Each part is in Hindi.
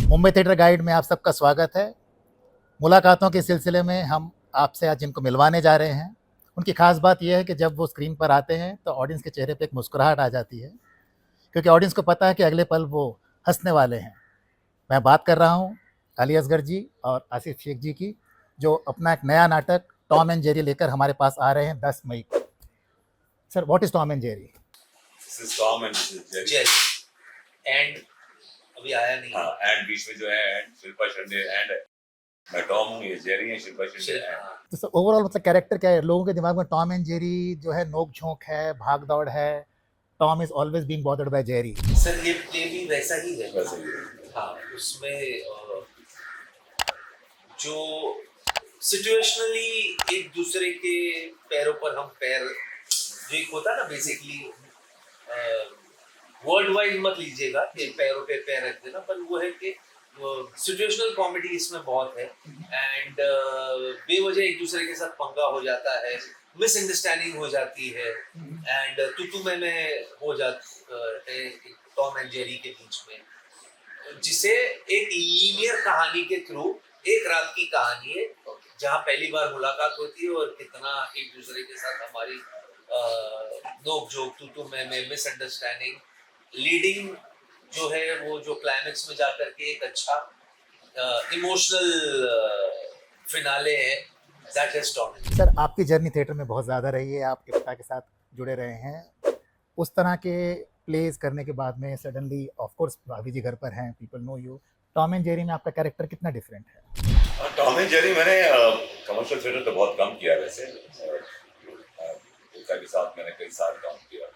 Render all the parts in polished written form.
मुंबई थिएटर गाइड में आप सबका स्वागत है। मुलाकातों के सिलसिले में हम आपसे आज जिनको मिलवाने जा रहे हैं, उनकी ख़ास बात यह है कि जब वो स्क्रीन पर आते हैं तो ऑडियंस के चेहरे पे एक मुस्कुराहट आ जाती है, क्योंकि ऑडियंस को पता है कि अगले पल वो हँसने वाले हैं। मैं बात कर रहा हूँ अली असगर जी और आसिफ शेख जी की, जो अपना एक नया नाटक टॉम एंड जेरी लेकर हमारे पास आ रहे हैं 10 मई को। Sir, what is Tom and Jerry? This is Tom and this is Jerry. Jerry and अभी आया नहीं। हाँ, एंड बीच में जो है एंड शिल्पा शिंदे एंड मैं टॉम हूँ, ये जेरी है, शिल्पा शिंदे एंड तो सर ओवरऑल मतलब कैरेक्टर क्या है? लोगों के दिमाग में टॉम एंड जेरी जो है नोक झोंक है, भाग दौड़ है। Tom is always being bothered by Jerry. Sir ये प्ले भी वैसा ही है। वैसे ही। हाँ, उसमें जो सिचुएशनली एक दूसरे के पैरों पर हम पैर, जो एक होता है ना बेसिकली, वर्ल्ड वाइड मत लीजिएगा कि पैरों पे पैर रख देना, पर वो है कि सिचुएशनल कॉमेडी इसमें बहुत है। एंड बेवजह एक दूसरे के साथ पंगा हो जाता है, मिसअंडरस्टैंडिंग हो जाती है, एंड तू मैं हो जाता है टॉम एंड जेरी के बीच में, जिसे एक लीनियर कहानी के थ्रू एक रात की कहानी है जहाँ पहली बार मुलाकात होती है और कितना एक दूसरे के साथ हमारी नोक झोंक, तू मैं मिसअंडरस्टैंडिंग लीडिंग जो है वो जो क्लाइमेक्स में जाकर के एक अच्छा इमोशनल फिनाले है। That is Tom. सर, आपकी जर्नी थिएटर में बहुत ज़्यादा रही है, आप इफ्ता के साथ जुड़े रहे हैं। उस तरह के प्लेज करने के बाद में सडनली ऑफ कोर्स भाभी जी घर पर हैं, people know you. Tom and Jerry में आपका कैरेक्टर कितना डिफरेंट है? टॉम एंड जेरी मैंने कमर्शियल थिएटर तो बहुत कम किया वैसे। उनका के साथ मैंने कई साल काम किया,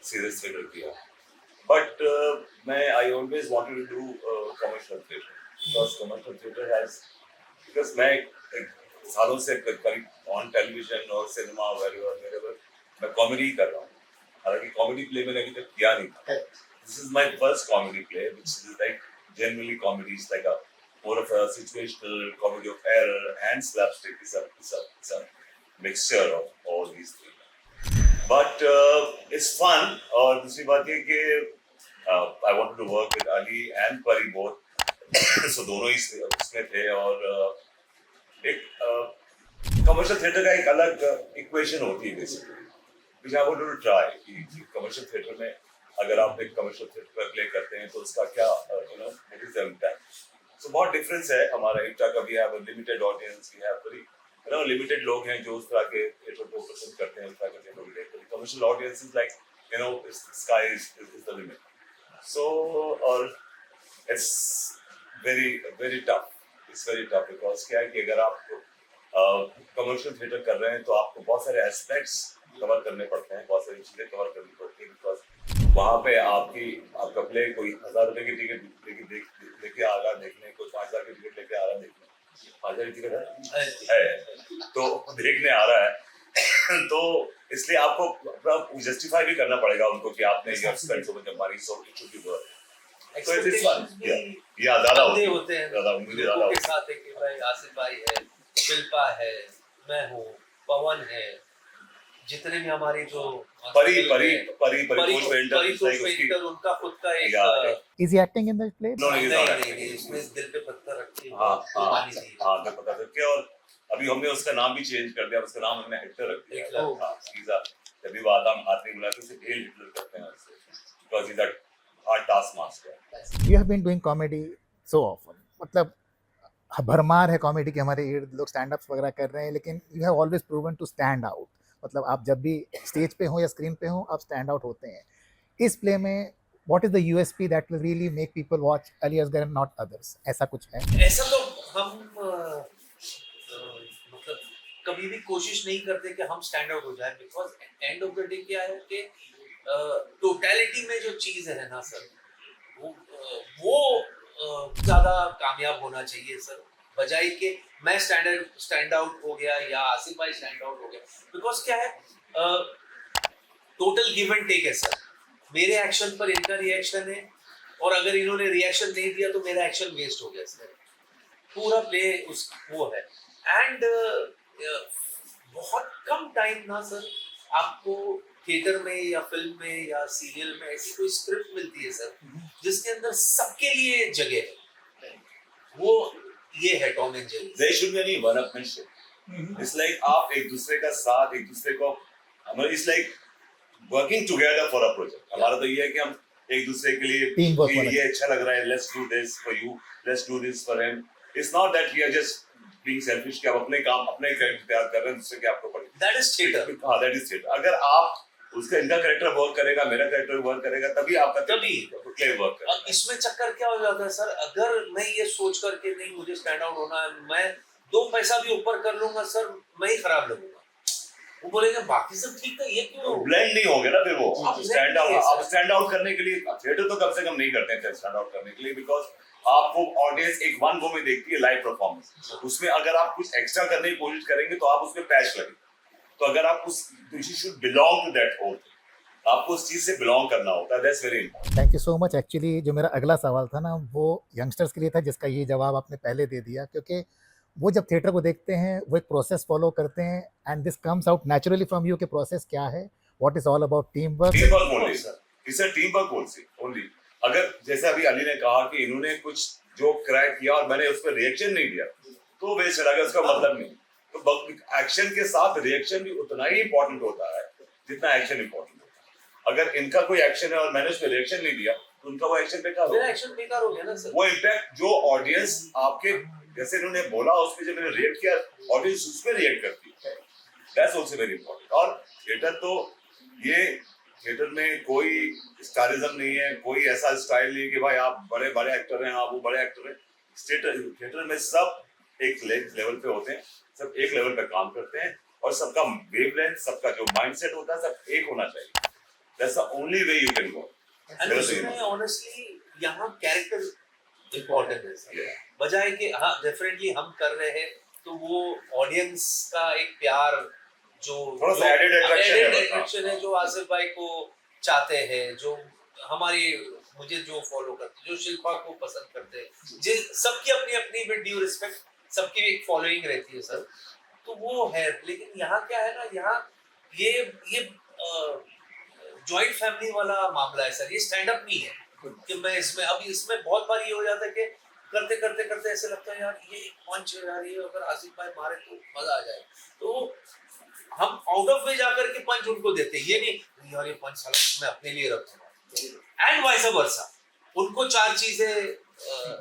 सीरियस थिएटर किया, बट मैं I always wanted to do commercial theatre because commercial theatre has, because मैं सालों से करीब ऑन टेलीविजन और सिनेमा वेरेवर मैं कॉमेडी कर रहा हूँ। हालांकि कॉमेडी प्ले मैंने अभी तक किया नहीं था। This is my first comedy play which is like generally comedy is like a more of a situational comedy of error and slapstick. It's a mixture of all these things, but it's fun. और दूसरी बात ये कि I wanted to work with Ali and Pari both so दोनों ही इसमें थे और एक कमर्शियल थिएटर का एक अलग इक्वेशन होती है basically, which I wanted to try कि कमर्शियल थिएटर में अगर आप एक कमर्शियल थिएटर पर प्ले करते हैं तो उसका क्या what is the impact. So बहुत डिफरेंस है। हमारा इफ्ता का भी है limited audience, we have very limited लोग हैं जो उस तरह के थिएटर को पसंद करते हैं, उस तरह के थिएटर को देखते हैं। Commercial audience is like sky is the limit. So और it's very very tough, it's very tough because क्या है कि अगर आप कमर्शियल थिएटर कर रहे हैं तो आपको बहुत सारे एस्पेक्ट्स कवर करने पड़ते हैं, बहुत सारी चीजें कवर करनी पड़ती है, बिकॉज वहाँ पे आपका प्ले कोई 1000 रुपए की टिकट लेके आ रहा देखने, कोई 5000 की टिकट लेके आ रहा देखने, 5000 की टिकट है तो देखने आ रहा है तो इसलिए आपको जस्टिफाई भी करना पड़ेगा उनको कि आपने ये spend so much money, so it should be worth. तो इट्स फन या ज्यादा होते हैं, ज्यादा उम्मीदें ज्यादा के साथ है कि भाई आसिफ भाई है, शिल्पा है, मैं हूँ, पवन है, जितने भी हमारे जो परी उनका खुद का एक is he acting in the play? नहीं, इसमें दिल पे पत्थर रख के हाँ दिल पे पत्थर रख के, और अभी हमने उसका नाम भी चेंज कर दिया, उसका नाम हमने हिटलर रख दिया। हाँ, जब भी बात हम हाथ नहीं बुलाते उसे हेल हिटलर करते हैं उससे, because he is a hard task master. You have been doing comedy so often, मतलब भरमार है कॉमेडी के, हमारे लोग स्टैंड अप्स वगैरह कर रहे हैं, लेकिन you have always proven to stand out. मतलब आप जब भी स्टेज पे हो या स्क्रीन पे हो, आप स्टैंड आउट होते हैं। इस प्ले में what is the USP that will really make people watch Ali Asgar and not others? ऐसा कुछ है? ऐसा तो हम मतलब कभी भी कोशिश नहीं करते कि हम स्टैंड आउट हो जाए, because end of the day क्या है कि टोटलिटी में जो चीज है ना सर, वो ज्यादा कामयाब होना चाहिए सर, बजाय कि मैं स्टैंड आउट हो गया या आसिफ भाई स्टैंड आउट हो गया। बिकॉज क्या है, टोटल गिव एंड टेक है सर। मेरे एक्शन पर इनका रिएक्शन है, और अगर इन्होंने रिएक्शन नहीं दिया तो मेरा एक्शन वेस्ट हो गया सर। पूरा प्ले वो है। एंड बहुत कम टाइम ना सर आपको थिएटर में या फिल्म में या सीरियल में ऐसी कोई स्क्रिप्ट मिलती है सर जिसके अंदर सबके लिए जगह है। वो ये है Tom and Jerry. There should be any one-upmanship. It's like आप एक दूसरे का साथ, एक दूसरे को, it's like working together for a project. हमारा तो ये है कि हम एक दूसरे के लिए Teamwork वाला। ये अच्छा लग रहा है, let's do this for you, let's do this for him. It's not that we are just being selfish कि आप अपने काम अपने कैरेक्टर तैयार कर रहे हैं दूसरे के आपको पड़े। That is theatre. हाँ, that is theatre. अगर आप उसका इनका कैरेक्टर वर्क करेगा, मेरा कैरेक्टर वर्क करेगा, तभी आपका तभी प्ले वर्क करेगा। अब इसमें चक्कर क्या हो जाता है सर, अगर मैं ये सोच करके नहीं मुझे स्टैंड आउट होना है, मैं 2 पैसा भी ऊपर कर लूंगा सर, मैं ही खराब लगूंगा। वो बोलेंगे बाकी सब ठीक है, ये क्यों ब्लेंड नहीं होंगे ना फिर वो आप स्टैंड blend नहीं है, आउट। आप sir। स्टैंड आउट करने के लिए थिएटर तो कम से कम नहीं करते हैं स्टैंड आउट करने के लिए, बिकॉज आपको ऑडियंस एक वन गो में देखती है लाइव परफॉर्मेंस। उसमें अगर आप कुछ एक्स्ट्रा करने की कोशिश करेंगे तो आप उसमें पैच लगे। तो अगर आप उस you should belong to that whole, आपको उस चीज से बिलोंग करना होता है। That's very important. Thank you so much. Actually जो मेरा अगला सवाल था ना वो यंगस्टर्स के लिए था, जिसका ये जवाब आपने पहले दे दिया, क्योंकि वो जब थिएटर को देखते हैं वो एक प्रोसेस फॉलो करते हैं and this comes out naturally from you. के प्रोसेस क्या है, what is all about team work. Team work only sir, it's a team work only. अगर जैसे अभी अली ने कहा कि इन्होंने कुछ जो क्रैक किया और मैंने उस पर रिएक्शन नहीं दिया तो वे चला गया, उसका मतलब नहीं। तो एक्शन के साथ रिएक्शन भी उतना ही इंपॉर्टेंट होता है जितना एक्शन इंपॉर्टेंट होता है। अगर इनका कोई एक्शन है और मैंने उस पर रिएक्शन नहीं दिया तो उनका वो एक्शन बेकार हो मेरा गया। एक्शन बेकार हो गया ना सर। वो इम्पैक्ट जो ऑडियंस आपके जैसे इन्होंने बोला उस पर जब मैंने रिएक्ट किया, ऑडियंस उस पर रिएक्ट करती है। That's also very important. और थिएटर तो ये थिएटर में कोई स्टारिज्म नहीं है, कोई ऐसा स्टाइल नहीं कि भाई आप बड़े बड़े एक्टर हैं, आप वो बड़े एक्टर हैं। थिएटर में सब एक लेवल पे होते हैं, सब एक लेवल पे काम करते हैं और सबका वेवलेंथ, सबका जो माइंडसेट होता है सब एक होना चाहिए। That's the only way you can go. And उसमें ऑनेस्टली यहाँ कैरेक्टर इम्पोर्टेंट है सर। बजाय कि हाँ डेफिनेटली हम कर रहे हैं तो वो ऑडियंस का एक प्यार जो थोड़ा सा added attraction है जो आसिफ भाई को चाहते हैं, जो हमारी मुझे जो फॉलो करते हैं, जो शिल्पा को पसंद करते हैं, जिस सबकी अपनी अपनी विद ड्यू रिस्पेक्ट सबकी एक फॉलोइंग रहती है सर, तो वो है। लेकिन यहाँ क्या है ना, यहाँ ये जॉइंट फैमिली वाला मामला है सर, ये स्टैंड अप नहीं है कि मैं इसमें अब इसमें बहुत बार ये हो जाता है कि करते करते करते ऐसे लगता है यार ये एक पंच है यार, ये अगर आसिफ भाई मारे तो मजा आ जाए, तो हम आउट ऑफ वे जाकर के पंच उनको देते हैं। ये नहीं यार ये पंच साला मैं अपने लिए रखूंगा, एंड वाइस वर्सा। उनको 4 चीजें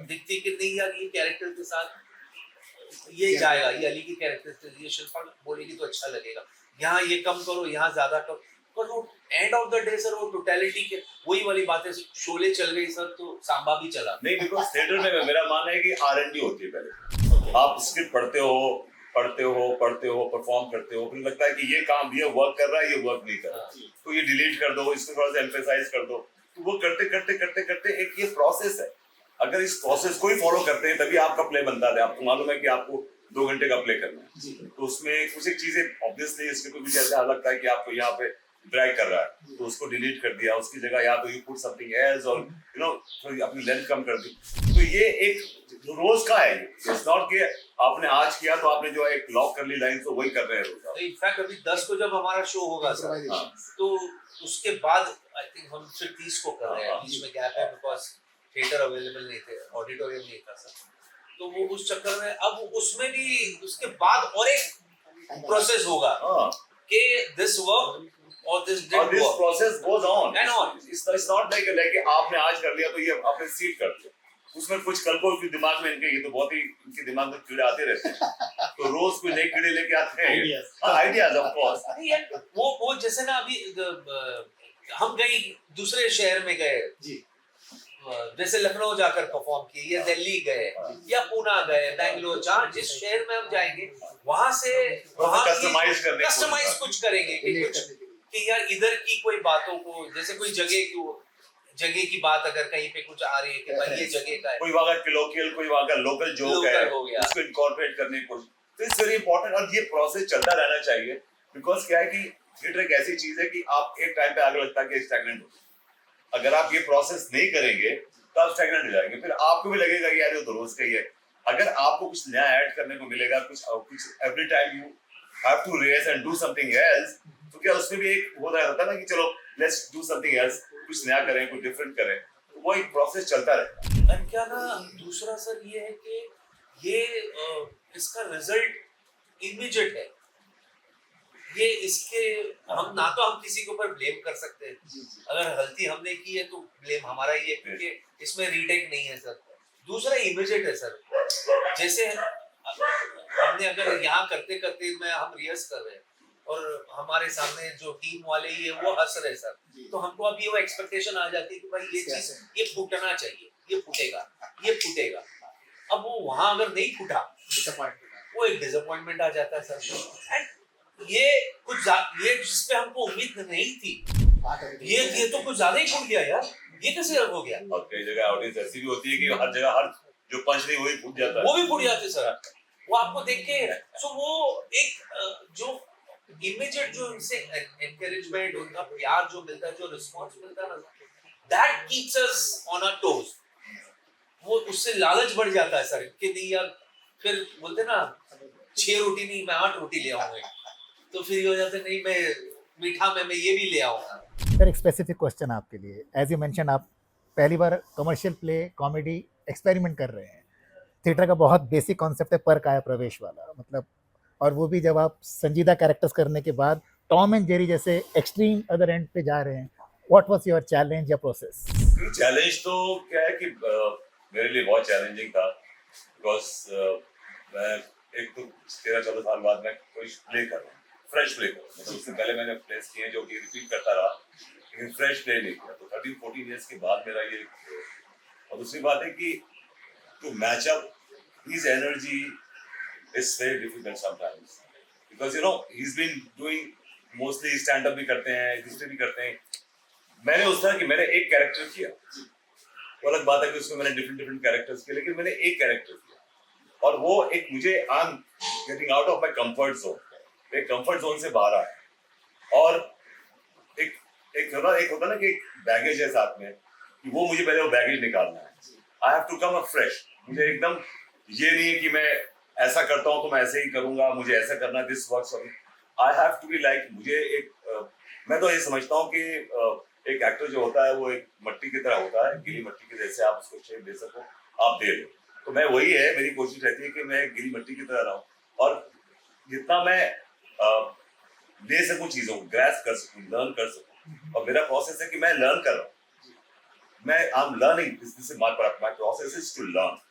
दिखती कि नहीं यार ये कैरेक्टर के साथ ये जाएगा, ये अली की कैरेक्टर से ये शिल्पा बोलेगी तो अच्छा लगेगा, यहाँ ये कम करो, यहाँ ज्यादा करो। पर वो end of the day sir वो टोटलिटी के वही वाली बातें, शोले चल गई सर तो सांबा भी चला नहीं, बिकॉज थिएटर में मेरा मानना है कि R&D होती है। पहले आप स्क्रिप्ट पढ़ते हो, परफॉर्म करते हो, फिर लगता है कि ये काम ये वर्क कर रहा है, ये वर्क नहीं कर रहा, तो ये डिलीट कर दो, इसको थोड़ा सा एम्फेसाइज कर दो। तो वो करते एक ये प्रोसेस है। अगर इस प्रोसेस को ही फॉलो करते हैं तभी आपका प्ले बनता है। आपको मालूम है कि आपको 2 घंटे का प्ले करना है, तो उसमें कुछ एक चीजें ऑब्वियसली इसके को मुझे ऐसा लगता है कि आपको यहाँ पे ड्रैग कर रहा है, तो उसको डिलीट कर दिया, उसकी जगह या तो यू पुट समथिंग एल्स और यू नो थोड़ी अपनी लेंथ कम कर दी। तो ये एक रोज का है, इट्स नॉट कि आपने आज किया तो आपने जो एक लॉक कर ली लाइन तो वही कर रहे हैं रोज। इनफैक्ट अभी 10 को जब हमारा शो होगा सर, तो उसके बाद आई थिंक हम फिर 30 को कर रहे हैं, बीच में गैप है बिकॉज थिएटर अवेलेबल नहीं थे, ऑडिटोरियम नहीं था सर, तो वो उस चक्कर में अब उसमें भी उसके बाद और एक प्रोसेस होगा कि दिस वर्क और this process goes on and on. It's not like आपने आज कर लिया तो ये आपने सीट कर दिया, उसमें कुछ कल को दिमाग में इनके, ये तो बहुत ही इनके दिमाग में कीड़े आते रहते हैं, तो रोज कोई नए कीड़े लेके आते हैं आइडियाज ऑफ कोर्स। वो जैसे ना अभी हम गए दूसरे शहर में गए जी, जैसे लखनऊ जाकर परफॉर्म किए या दिल्ली गए या पूना गए, बैंगलोर, जहाँ जिस शहर में हम जाएंगे वहां से वहां कस्टमाइज कुछ करेंगे कि यार इधर की कोई बातों को, जैसे कोई जगह की बात अगर कहीं पे कुछ आ रही है कि भाई ये जगह का है, कोई वहाँ का लोकल, कोई वहाँ का लोकल जोक है, उसको इनकॉर्पोरेट करने की कोशिश, तो इट्स वेरी इंपॉर्टेंट। और ये प्रोसेस चलता रहना चाहिए, बिकॉज क्या है कि थिएटर एक ऐसी चीज है कि आप एक टाइम पे आगे लगता है कि स्टैग्नेंट हो, अगर आप ये प्रोसेस नहीं करेंगे तो आप स्टैग्नेंट हो जाएंगे, फिर आपको भी लगेगा कि यार ये तो रोज का ही है। अगर आपको कुछ नया ऐड करने को मिलेगा, कुछ every time you have to race and do something else, तो क्या उसमें भी एक हो जाता है ना कि चलो लेट्स डू समथिंग एल्स, कुछ नया करें, कुछ डिफरेंट करें, तो वो एक प्रोसेस चलता रहता है। और क्या ना दूसरा सर ये है कि ये इसका रिजल्ट इमीडिएट है। ये इसके हम ना तो हम किसी के ऊपर ब्लेम कर सकते हैं, अगर गलती हमने की है तो ब्लेम हमारा ही है, क्योंकि इसमें रीटेक नहीं है सर। दूसरा इमीडिएट है सर, जैसे हमने अगर यहाँ करते करते में हम रिहर्स कर रहे हैं और हमारे सामने जो टीम वाले ही है वो हंस रहे सर, तो हमको अभी वो एक्सपेक्टेशन आ जाती है कि भाई ये चीज ये फूटना चाहिए, ये फूटेगा, ये फूटेगा। अब वो वहां अगर नहीं फूटा वो एक डिसअपॉइंटमेंट आ जाता है सर। एंड ये ये जिसपे हमको उम्मीद नहीं थी, ये तो कुछ ज्यादा ही फूट गया यार, ये कैसे हो गया। और कई जगह ऑडियंस ऐसी भी होती है कि हर जगह हर जो पंच नहीं वही फूट जाता है, वो भी फूट जाते सर। वो आपको देख के सो वो एक जो इमीडिएट जो उनसे एनकरेजमेंट, उनका प्यार जो मिलता है, जो रिस्पांस मिलता है ना, that keeps us on our toes. वो उससे लालच बढ़ जाता है सर कि नहीं यार, फिर बोलते ना 6 रोटी नहीं मैं 8 रोटी ले आऊंगा, तो फिर ये हो जाता है नहीं मैं मीठा में मैं ये भी ले आऊंगा। सर एक स्पेसिफिक क्वेश्चन आपके लिए, एज यू मेंशन आप पहली बार कमर्शियल प्ले कॉमेडी एक्सपेरिमेंट कर रहे हैं। थिएटर का बहुत बेसिक कॉन्सेप्ट है पर काया प्रवेश वाला, मतलब, और वो भी जब आप संजीदा कैरेक्टर्स करने के बाद टॉम एंड जेरी जैसे एक्सट्रीम अदर एंड पे जा रहे हैं, व्हाट वाज योर चैलेंज या प्रोसेस? चैलेंज तो क्या है कि मेरे लिए बहुत चैलेंजिंग था, बिकॉज मैं एक तो 13-14 साल बाद मैं कोई प्ले कर रहा हूँ, फ्रेश प्ले कर रहा हूँ। मतलब उससे पहले मैंने प्लेस किए जो कि रिपीट करता रहा, लेकिन फ्रेश प्ले नहीं किया। तो 13-14 ईयर्स के बाद मेरा ये, और दूसरी बात है कि to match up his energy is very difficult sometimes, because you know he's been doing mostly stand up भी करते हैं, हिस्ट्री भी करते हैं। मैंने उस तरह कि मैंने एक कैरेक्टर किया, वो अलग बात है कि उसमें मैंने डिफरेंट कैरेक्टर्स किए, लेकिन मैंने एक कैरेक्टर किया और वो एक मुझे I am getting out of my comfort zone, एक कंफर्ट जोन से बाहर आया। और एक होता ना कि एक बैगेज है साथ में, कि वो मुझे पहले वो बैगेज निकालना है। I have to come up fresh. मुझे एकदम ये नहीं है कि मैं ऐसा करता हूँ तो मैं ऐसे ही करूंगा, मुझे ऐसा करना, this works for me. I have to be like, मुझे मैं तो ये समझता हूँ कि एक एक्टर जो होता है वो एक मट्टी की तरह होता है, गीली मट्टी की, जैसे आप उसको शेप दे सको आप दे दो। तो मैं वही है, मेरी कोशिश रहती है कि मैं गीली मट्टी की तरह रहूं और जितना मैं ले सकूं चीजों को, ग्रैस्प कर सकूं, लर्न कर सकूं। और मेरा प्रोसेस है कि मैं लर्न कर रहा हूँ, मैं I am learning, this is my process is to learn.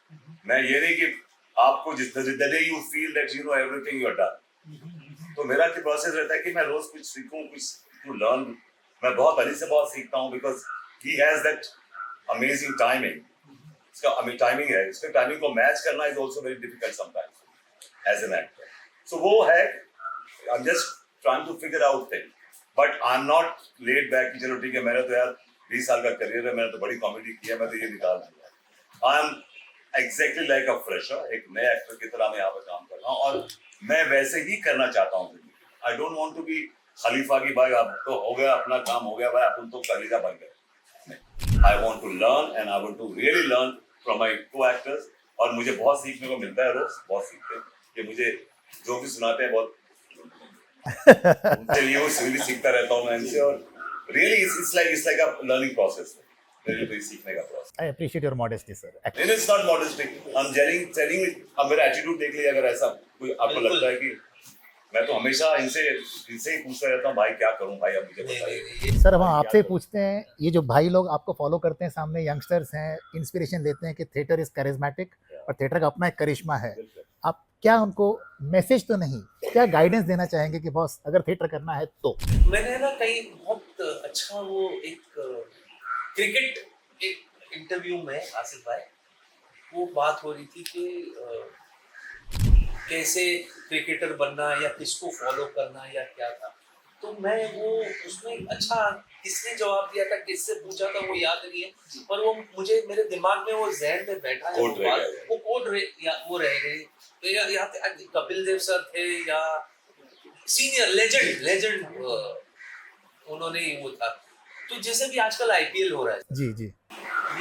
मैं ये नहीं कि आपको जिस the day you feel that you know everything you are done. तो मेरा क्या प्रोसेस रहता है कि मैं रोज कुछ सीखूं, कुछ टू लर्न। मैं बहुत अली से बहुत सीखता हूँ, because he has that amazing timing. इसका टाइमिंग है, इसका टाइमिंग को मैच करना is also very difficult sometimes as an actor. So वो है, I am just trying to figure out thing, but I am not laid back कि चलो ठीक है, मैंने तो यार 20 साल का करियर है, मैंने तो बड़ी कॉमेडी की है, मैं तो ये निकाल दूंगा। I am exactly like a fresher, एक नए एक्टर की तरह मैं यहाँ पे काम कर रहा हूँ और मैं वैसे ही करना चाहता हूँ। I don't want to be खलीफा की भाई अब तो हो गया, अपना काम हो गया भाई, अपन तो कलीजा बन गए। I want to learn and I want to really learn from my co actors. और मुझे बहुत सीखने को मिलता है, रोज बहुत सीखते हैं, ये मुझे जो भी सुनाते हैं बहुत उनसे लिए वो सीखता रहता हूँ मैं इनसे। और really it's like a learning process, really सीखने का process. I appreciate your modesty sir. It's not modesty, I am telling अब मेरा एटीट्यूड देख लिया, अगर ऐसा कोई आपको लगता है कि मैं तो हमेशा इनसे ही पूछता रहता हूँ भाई क्या करूँ भाई, अब मुझे बताइए। सर हम आपसे पूछते हैं, ये जो भाई लोग आपको फॉलो करते हैं, सामने यंगस्टर्स हैं, इंस्पिरेशन लेते हैं कि थिएटर इज कैरिज्मेटिक और थिएटर का अपना एक करिश्मा है, आप क्या उनको मैसेज तो नहीं, क्या गाइडेंस देना चाहेंगे कि बॉस अगर थिएटर करना है तो? मैंने ना कहीं बहुत अच्छा वो एक क्रिकेट एक इंटरव्यू में आसिफ भाई वो बात हो रही थी कि कैसे क्रिकेटर बनना या किसको फॉलो करना या क्या था। तो मैं वो उसमें अच्छा किसने जवाब दिया था, किससे पूछा था वो याद नहीं है, पर वो मुझे मेरे दिमाग में वो जहन में बैठा है, वो कोड वो रह गई। तो या कपिल देव सर थे या सीनियर लेजेंड उन्होंने वो था। तो जैसे भी आजकल आईपीएल हो रहा है जी जी,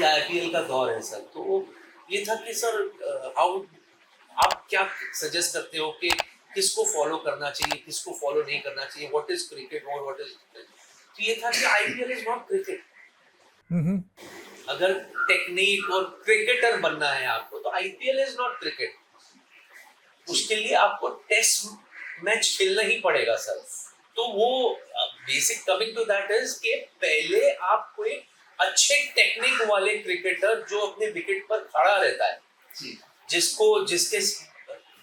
ये आईपीएल का दौर है सर, तो ये था कि सर आप क्या सजेस्ट करते हो कि किसको फॉलो करना चाहिए, किसको फॉलो नहीं करना चाहिए, व्हाट इज क्रिकेट और व्हाट इज, तो ये था कि आईपीएल इज नॉट क्रिकेट। अगर टेक्निक और क्रिकेटर बनना है आपको तो आईपीएल इज नॉट क्रिकेट, उसके लिए आपको टेस्ट मैच खेलना ही पड़ेगा सर। तो वो basic coming to that is कि पहले आप कोई अच्छे टेक्निक वाले क्रिकेटर जो अपने विकेट पर खड़ा रहता है, जिसके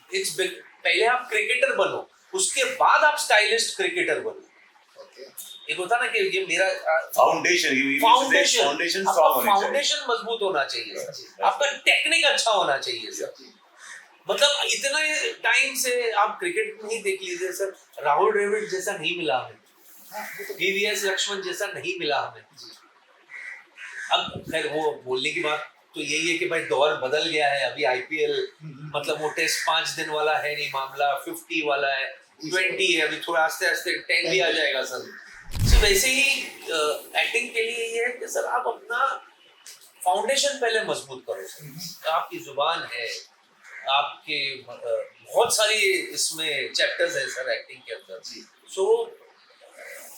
इट्स पहले आप क्रिकेटर बनो, उसके बाद आप स्टाइलिस्ट क्रिकेटर बनो। एक होता ना कि ये मेरा फाउंडेशन मजबूत होना चाहिए सर, आपका टेक्निक अच्छा होना चाहिए सर। मतलब इतना टाइम से आप क्रिकेट नहीं देख लीजिए सर, राहुल द्रविड़ जैसा नहीं मिला हमें, वीवीएस लक्ष्मण जैसा नहीं मिला हमें। अब खैर वो बोलने की बात तो यही है कि भाई दौर बदल गया है, अभी आईपीएल मतलब वो टेस्ट 5 दिन वाला है नहीं, मामला 50 वाला है, 20 है, अभी थोड़ा आस्ते आस्ते 10 भी आ जाएगा सर। तो वैसे ही एक्टिंग के लिए ये है कि सर आप अपना फाउंडेशन पहले मजबूत करो सर। आपकी जुबान है, आपके बहुत सारी इसमें चैप्टर्स है सर एक्टिंग के अंदर। सो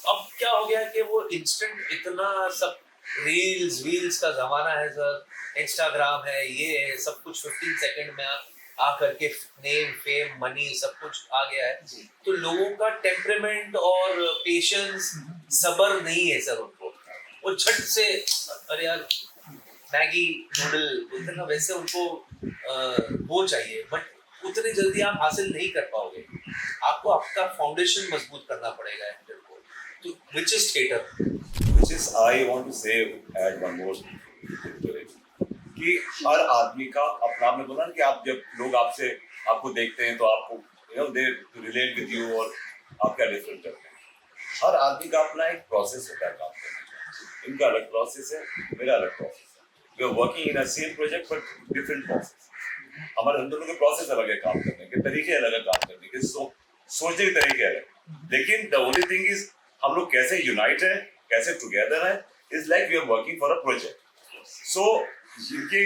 अब क्या हो गया कि वो इंस्टेंट इतना सब रील्स वील्स का जमाना है सर, इंस्टाग्राम है, ये है, सब कुछ 15 सेकंड में आ करके नेम फेम मनी सब कुछ आ गया है। तो लोगों का टेम्परामेंट और पेशेंस सब्र नहीं है सर उनको, वो झट से अरे यार मैगी नूडल बोलते हैं ना, वैसे उनको वो चाहिए, बट उतनी जल्दी आप हासिल नहीं कर पाओगे। आपको आपका फाउंडेशन मजबूत करना पड़ेगा एक्टर को, तो which is theatre, which is I want to say add one more thing to it कि हर आदमी का अपना, आपने बोला ना कि आप जब लोग आपको देखते हैं तो आपको दे रिलेट विद यू और आप क्या डिफरेंट करते हैं। हर आदमी का अपना एक प्रोसेस होता है काम करने का, इनका अलग प्रोसेस है, मेरा अलग प्रोसेस है। We are working in a same project but different process. हमारे हम दोनों के प्रोसेस अलग है, काम करने के तरीके अलग है, काम करने के सोचने के तरीके अलग। लेकिन द ओनली थिंग इज हम लोग कैसे यूनाइट है, कैसे टुगेदर है, is like we are working for a project. So जिनके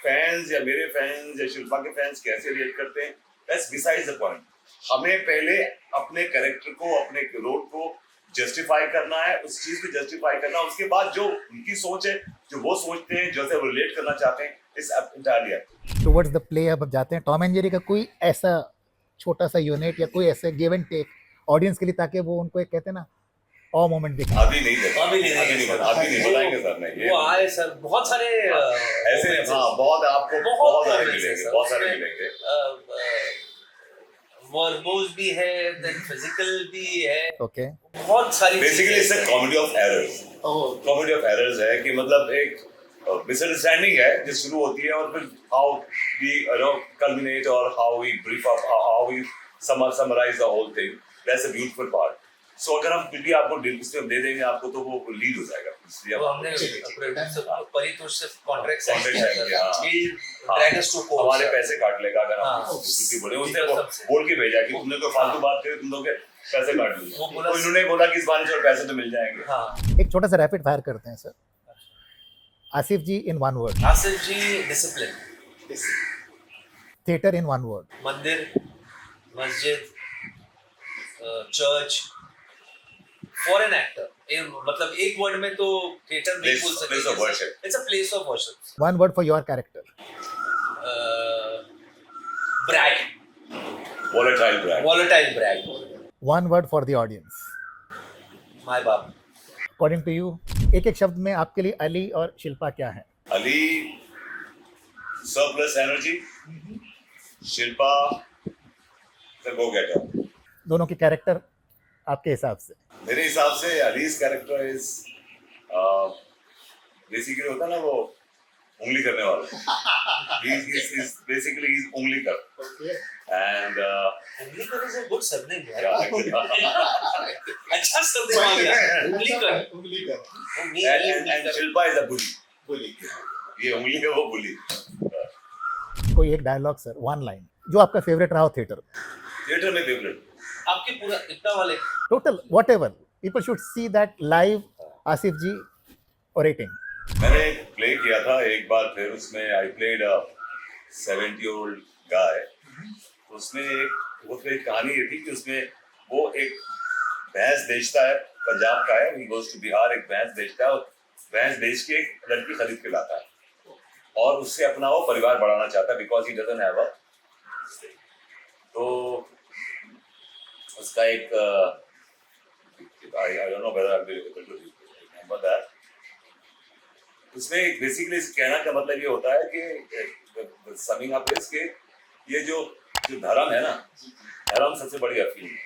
फैंस या मेरे फैंस या शिल्पा के फैंस कैसे रिएक्ट करते हैं, दैट्स बिसाइड्स द पॉइंट। हमें पहले अपने कैरेक्टर को, अपने रोल को जस्टिफाई करना है, उस चीज को जस्टिफाई करना, उसके बाद जो उनकी सोच है, जो वो सोचते हैं, जैसे वो रिलेट करना चाहते हैं, इस entirely up towards the play अब जाते हैं। टॉम एंड जेरी का कोई ऐसा छोटा सा यूनिट या कोई ऐसे गिव एंड टेक ऑडियंस के लिए, ताकि वो उनको एक कहते हैं ना ऑ मोमेंट दिखे। अभी नहीं बताएंगे सर, नहीं वो आए सर बहुत सारे ऐसे, हाँ बहुत आपको बहुत सारे मिलेंगे, बहुत सारे मिलेंगे। वर्बोज भी है, देन फिजिकल भी है, ओके, बहुत सारी basically it's a comedy of errors. Comedy of errors है कि मतलब एक मिसअंडरस्टैंडिंग है जो शुरू होती है और फिर हाउ वी कल्मिनेट और how we brief up, how we summarise the whole thing, that's a beautiful part. So अगर हम भी आपको इसमें दे देंगे आपको तो वो लीड हो जाएगा। इसलिए वो हमने परितोष से कॉन्ट्रैक्ट साइन किया, हमारे पैसे काट लेगा अगर हम कुछ बोले। उसने बोल के भेजा कि तुमने कोई फालतू बात करी, तुम लोग पैसे काट लिए, तो इन्होंने बोला कि इस बार से पैसे तो मिल जाएंगे। एक छोटा सा रैपिड फायर करते हैं sir. Asif ji in one word. Asif ji discipline. Theatre in one word. मंदिर, मस्जिद, चर्च फॉर एन एक्टर। मतलब एक वर्ड में तो थिएटर नहीं बोल सकते, it's a place of worship. One word for your character. Brag. Volatile brag. One word for the audience. My बाप। अकॉर्डिंग टू यू, एक एक शब्द में आपके लिए अली और शिल्पा क्या है? अली सरप्लस एनर्जी, शिल्पा गो गेटर। दोनों के कैरेक्टर आपके हिसाब से? मेरे हिसाब से अलीज कैरेक्टर इज बेसिकली होता ना वो उंगली करने वाला। he's basically he's उंगली कर। And उंगली कर is a good surname यार। अच्छा surname आ गया, उंगली कर। and Shilpa is a bully। ये उंगली है, वो bully। कोई एक डायलॉग सर, वन लाइन जो आपका फेवरेट रहा हो थिएटर में फेवरेट आपके पूरा इतना वाले total whatever people should see that live Asif ji orating. मैंने एक प्ले किया था एक बार, फिर उसमें आई प्लेड अ 70-year-old गाय। उसमें एक कहानी ये थी कि उसमें वो एक भैंस बेचता है, पंजाब का है, ही गोज टू बिहार, एक भैंस बेचता है और भैंस बेच के एक लड़की खरीद के लाता है और उससे अपना वो परिवार बढ़ाना चाहता है because he doesn't have a, तो उसका एक I don't know whether I will be able to remember that. उसमें बेसिकली कहना का मतलब ये होता है कि समिंग अप इज के ये जो धर्म है ना, धर्म सबसे बड़ी अफीम है।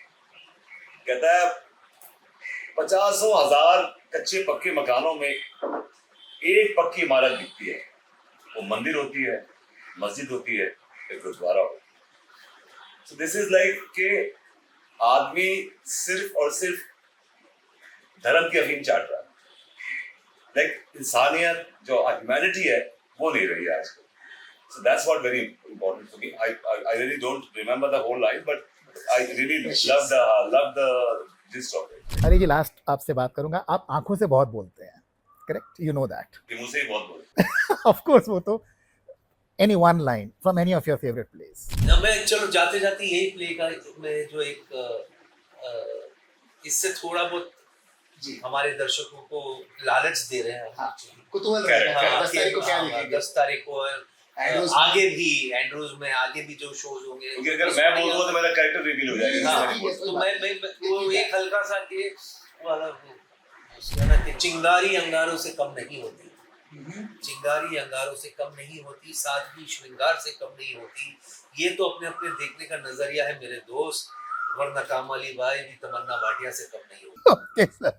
कहता है 50,000 कच्चे पक्के मकानों में एक पक्की इमारत दिखती है, वो मंदिर होती है, मस्जिद होती है, एक गुरुद्वारा होता है। सो दिस इज लाइक कि आदमी सिर्फ और सिर्फ धर्म की अफीम चाट रहा है, लाइक इंसानियत जो ह्यूमैनिटी है वो नहीं रही है आजकल। So that's what very important for me. I really don't remember the whole line, but I really love the gist of it. Hari ji, last आपसे बात करूंगा। आप आंखों से बहुत बोलते हैं, करेक्ट? You know that. कि मुझसे ही बहुत बोले। ऑफ कोर्स, वो तो any one line from any of your favourite place. मैं चलो जाते जाते यही प्ले का मैं जो एक इससे थोड़ा बहुत जी हमारे दर्शकों को लालच दे रहे हैं। हाँ कुतूहल Correct. रहेगा, 10 तारीख को क्या हाँ, लिखेंगे? 10 तारीख को एंड्रूज आगे भी एंड्रूज में आगे भी जो शोज होंगे, क्योंकि अगर मैं बोलूंगा तो मेरा कैरेक्टर रिवील हो जाएगा। हाँ, ठीक है, कोई तो बात मैं वो एक हल्का सा कि वाला उसका ना कि चिंगारी अंगारों से कम नहीं होती, चिंगारी अंगारों से कम नहीं होती, सादगी श्रृंगार से कम नहीं होती। ये तो अपने अपने देखने का नजरिया है मेरे दोस्त, वरना कामवाली बाई भी तमन्ना भाटिया से कम नहीं होती। Okay sir,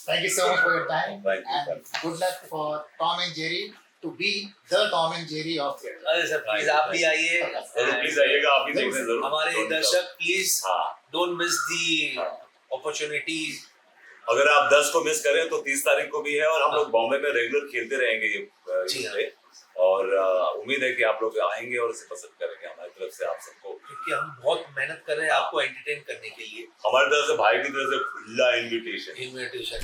Thank you so much for your time Thank you, and good luck for Tom and Jerry to be the Tom and Jerry of theatre. अरे सर प्लीज आप भी आइए, जरूर प्लीज आइएगा, आप भी देखने जरूर। हमारे दर्शक प्लीज हाँ, डोंट मिस दी हाँ। अपॉर्चुनिटी। अगर आप 10 को मिस करें तो 30 तारीख को भी है और हम लोग बॉम्बे में रेगुलर खेलते रहेंगे ये जी हाँ। पे। और उम्मीद है कि आप लोग आएंगे और इसे पसंद करेंगे। हमारी तरफ से आप सबको, क्योंकि हम बहुत मेहनत कर रहे हैं आपको एंटरटेन करने के लिए। हमारी तरफ से, भाई की तरफ से खुला इनविटेशन। इन्विटेशन